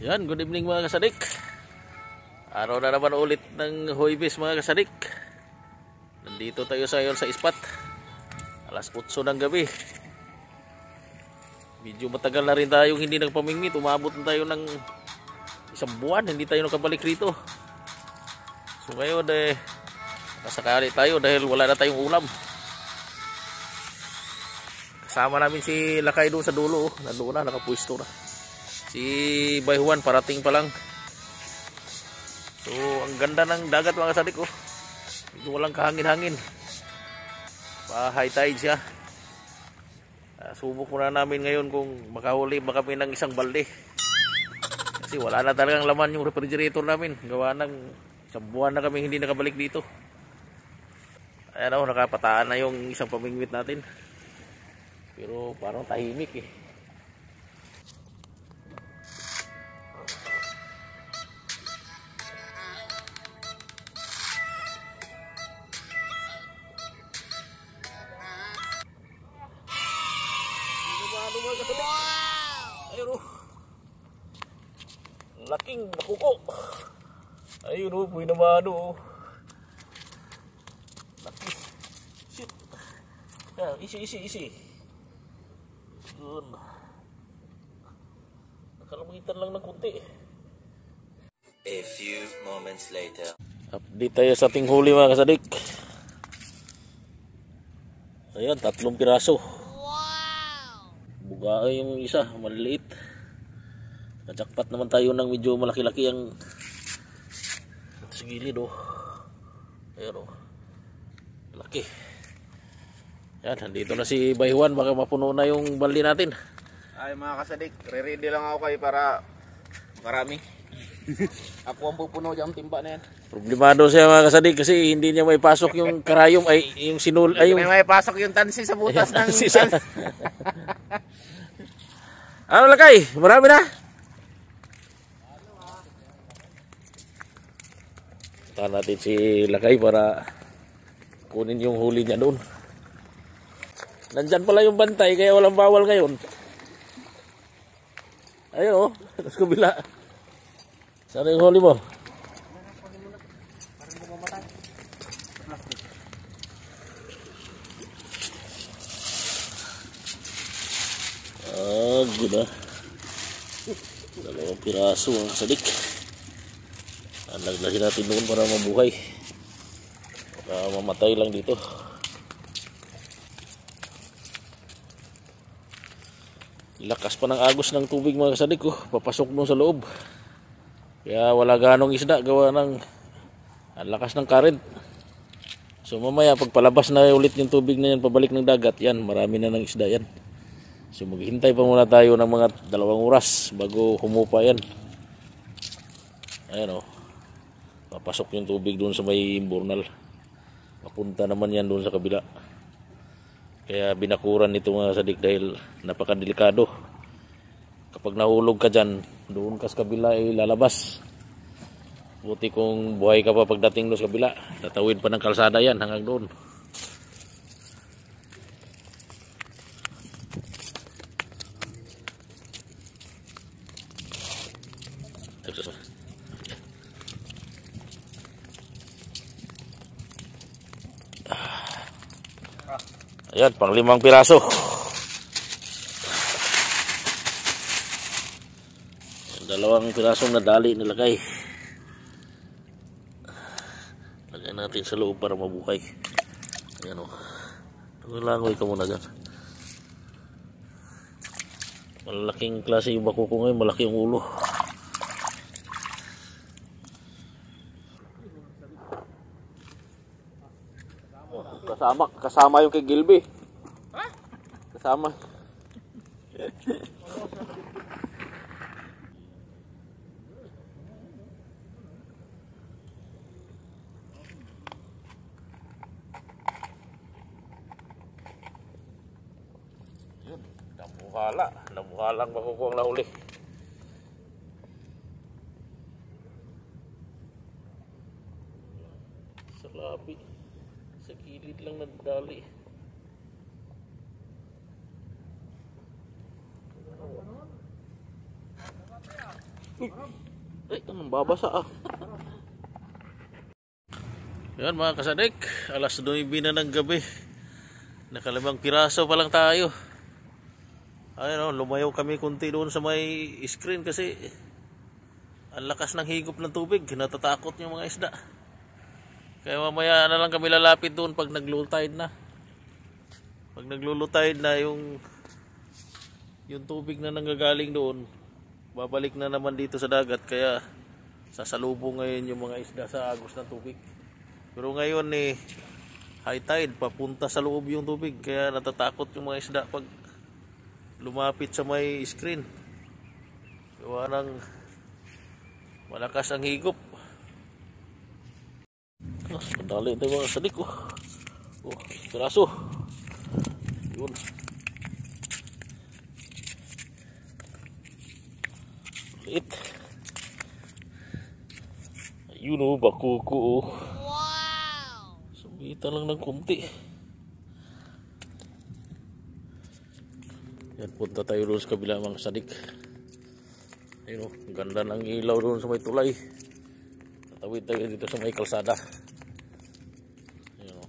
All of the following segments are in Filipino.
Yan, good evening mga kasadik. Araw na naman ulit ng Huwebes mga kasadik. Nandito tayo sa ispat. Alas 8 ng gabi. Medyo matagal na rin tayong hindi nagpamingwit. Umabot na tayo ng isang buwan. Hindi tayo nakabalik rito. So ngayon nasakali tayo dahil wala na tayong ulam. Kasama namin si Lakay doon sa dulo. Nandoon na, nakapwesto na. Si Bayhuan parating pa lang. So ang ganda ng dagat mga kasadik oh. Medyo walang kahangin-hangin. Pa-high tide siya. Subok muna namin ngayon kung makahuli ba kami ng isang balde. Kasi wala na talagang laman yung refrigerator namin. Gawa ng isang buwan na kami hindi nakabalik dito. Ayan oh, nakapataan na yung isang pamingwit natin. Pero parang tahimik eh. Ayun o, laking bakuko. Ayun o, puwi naman o. Laki. Shit. Isi. Yun. Nakalamuhitan lang ng kunti. A few moments later. Update tayo sa ating huli mga kasadik. Ayan, 3 piraso. Buga yung isa, maliliit. Najakpat naman tayo ng medyo malaki-laki ang sa gilid oh. Ayan oh. Laki. Yan, nandito na si Bayhuan, baka mapuno na yung balde natin. Ay mga kasadik, re-ready lang ako kayo para marami. Ako ang pupuno dyan timba na yan. Problemado siya mga kasadik kasi hindi niya may pasok yung karayom ay yung sinul ay yung may pasok yung tansi sa butas ng Ano Lakay? Marami na? Punta natin si Lakay para kunin yung huli niya doon. Nandyan pala yung bantay kaya walang bawal ngayon. Ayun oh, sa kabila. Saan yung huli mo? Good ah. 2 piraso ang sadik. Laglasin natin doon para mabuhay. Para mamatay lang dito. Lakas pa ng agos ng tubig mga kasadik oh. Papasok doon sa loob. Kaya wala ganong isda gawa ng ang lakas ng current. So mamaya pagpalabas na ulit yung tubig na yan pabalik ng dagat, yan marami na ng isda yan. So maghihintay pa muna tayo ng mga 2 oras bago humupa yan. Ayan o. Papasok yung tubig doon sa may imburnal. Papunta naman yan doon sa kabila. Kaya binakuran nito mga sadik dahil napakadelikado. Kapag nahulog ka dyan, doon ka sa kabila ay lalabas. Buti kung buhay ka pa pagdating doon sa kabila. Tatawid pa ng kalsada yan hanggang doon. Ayan, pang 5 piraso. 2 pirasong nadali nilagay. Lagyan natin sa loob para mabuhay. Ayan o. Langoy ka muna dyan. Malaking klase yung bakuko ngayon, malaki yung ulo. Kasama yung kay Gilby. Ha? Kasama. Yun, nabuhalang bakuko ang nahuli. Sa labi. Sa gilid lang nagdali. Ay, anong babasa ah. Yan mga kasadik, alas 9 na ng gabi. Nakalimang piraso pa lang tayo. Ayun, lumayo kami kunti doon sa may screen kasi ang lakas ng higop ng tubig. Natatakot yung mga isda. Kaya mamaya na lang kami lalapit doon pag nag-low tide na. Pag nag-low tide na yung tubig na nanggagaling doon, babalik na naman dito sa dagat. Kaya sasalubong ngayon yung mga isda sa agos ng tubig. Pero ngayon high tide, papunta sa loob yung tubig. Kaya natatakot yung mga isda pag lumapit sa may screen. Gawa ng malakas ang higop. Madali ito mga sadik. Piraso. Yun. Liit. Ayun bakuko. Wow! Sumbita lang ng kunti. Yan, punta tayo doon sa kabila mga sadik. Ayun ganda ng ilaw doon sa may tulay. Tatawid tayo dito sa may kalsada. Ayun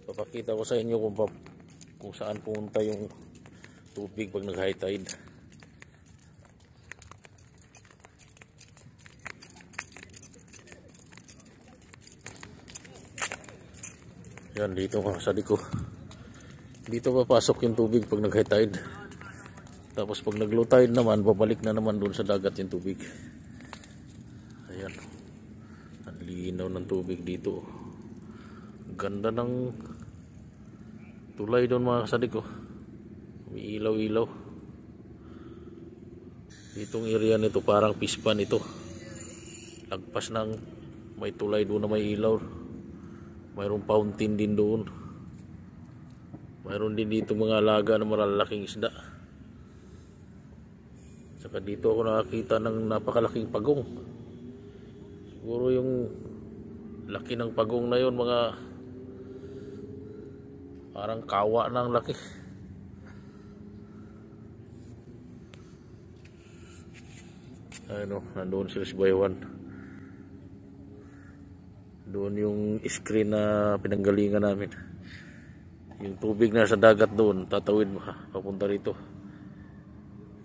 papakita ko sa inyo kung saan pumunta yung tubig pag nag high tide. Yan, dito mga sadik ko. Dito papasok yung tubig pag nag high tide. Tapos pag nag low tide naman, babalik na naman doon sa dagat yung tubig. Ayan. Ang linaw ng tubig dito. Ganda ng tulay doon mga kasadik ko. May ilaw-ilaw. Ditong area nito parang pispan ito. Lagpas ng may tulay doon na may ilaw. Mayroong fountain din doon. Mayroon din dito mga alaga na malalaking isda. Saka dito ako nakakita ng napakalaking pagong. Siguro yung laki ng pagong na yun, mga parang kawa na ang laki. Ano, nandoon sila si Baywan. Doon yung screen na pinanggalingan namin. Yung tubig na sa dagat doon, tatawid mo papunta rito.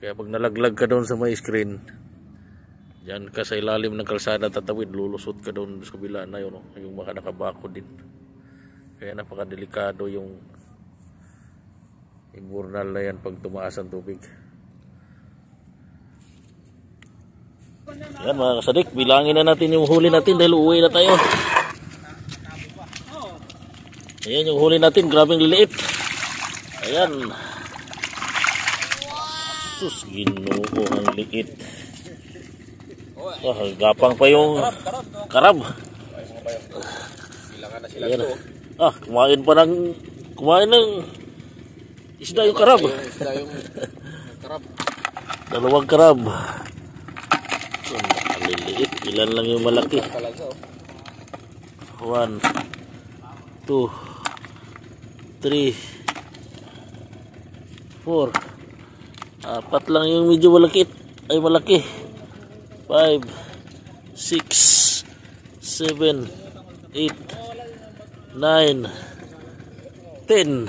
Kaya pag nalaglag ka doon sa may screen, diyan ka sa ilalim ng kalsada tatawid, lulusot ka doon sa kabila na yun, yung mga nakabako din. Kaya napakadelikado yung imbornal na yan pag tumaas ang tubig. Yan mga kasadik, bilangin na natin yung huli natin dahil uuwi na tayo. Ayan yung huli natin, grabing liliit. Ayan. Sus, Ginoo, ang liit. Gapang pa yung karab. Ayan. Kumain ng isda yung karab. Dalawang karab. Maliliit, ilan lang yung malaki. 1, 2, 3, 4. 4 lang yung medyo malaki. 5, 6, 7, 8, 9, 10.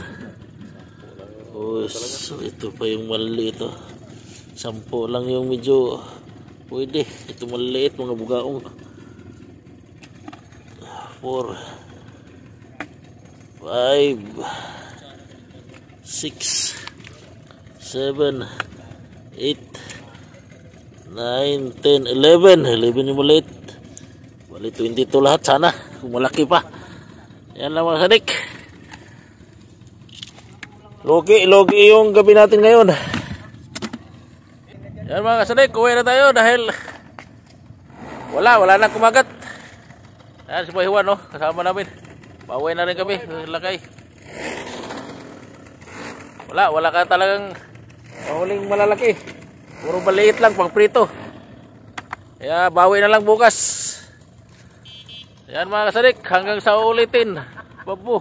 So ito pa yung maliit. 10 lang yung medyo pwede. Ito maliit mga bugaong. 4, 5, 6, 7, 8, 9, 10, 11. 11 yung maliit. Bali 22 lahat sana. Kung malaki pa. Yan lang mga sadik. Logi yung gabi natin ngayon. Yan mga sadik. Uwi na tayo dahil wala na kumagat. Yan si Baywan, no? Kasama namin. Pauwi na rin kami. Lakay. Wala ka talagang mahuling malalaki. Puro maliit lang pang prito. Kaya bawi na lang bukas. Yan mga kasadik, hanggang sa ulitin. Babu.